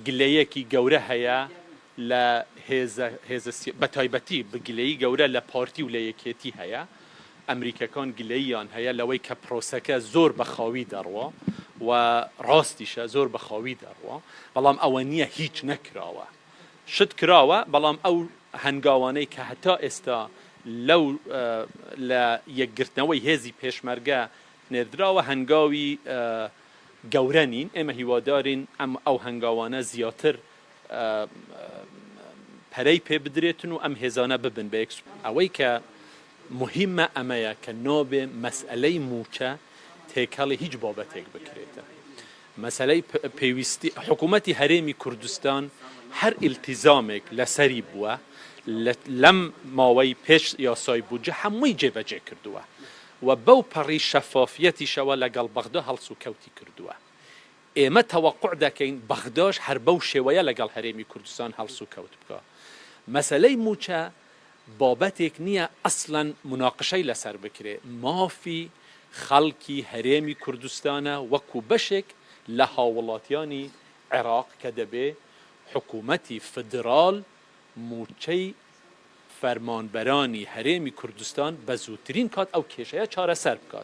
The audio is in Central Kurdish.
گلەیەکی گەورە هەیە لە بەتایبەتی بگلەیی گەورە لە پارتی و لە یەکێتی هەیە ئەمریکەکان گلەییان هەیە لەوەی کە پرۆسەکە زۆر بەخاوی دەڕوە و ڕاستیشە زۆر بەخاوی دەڕوە بەڵام ئەوە نییە هیچ نەکراوە شت کراوە بەڵام ئەو هەنگاوانەی کە هەتا ئێستا لەو لە یەکگرتنەوەی هێزی پێشمەرگە نێردراوە هەنگاوی گەورە نین ئێمە هیوادارین ئەو هەنگاوانە زیاتر پەرەی پێ بدرێتن و ئەم هێزانە ببن بە ئەوەی کە مهمە ئەمەیە کە نۆبێ مەسئلەی موچە تێکەڵی هیچ بابەتێک بکرێتە مەسەلەی پێویستی حکوومەتی هەرێمی کوردستان هەر ئیلتیزامێک لەسەری بووە لەم ماوەی پێش یاسای بودجە هەمووی جێبەجێ کردووە و بەو پەڕی شەفافیەتیشەوە لەگەڵ بەغدا هەڵس و کەوتی کردووە ئێمە تەوەقوع دەکەین بەغداش هەر بەو شێوەیە لەگەڵ هەرێمی کوردستان هەڵس و کەوت بکە مەسەلەی موچە بابەتێک نییە ئەسڵەن مناقشەی لەسەر بکرێ مافی خەڵکی هەرێمی کوردستانە وەکو بەشێک لە هاوڵاتیانی عێراق کە دەبێ حکوومەتی فدرال موچەی فەرمانبەرانی هەرێمی کوردستان بە زووترین کات ئەو کێشەیە چارەسەر بکات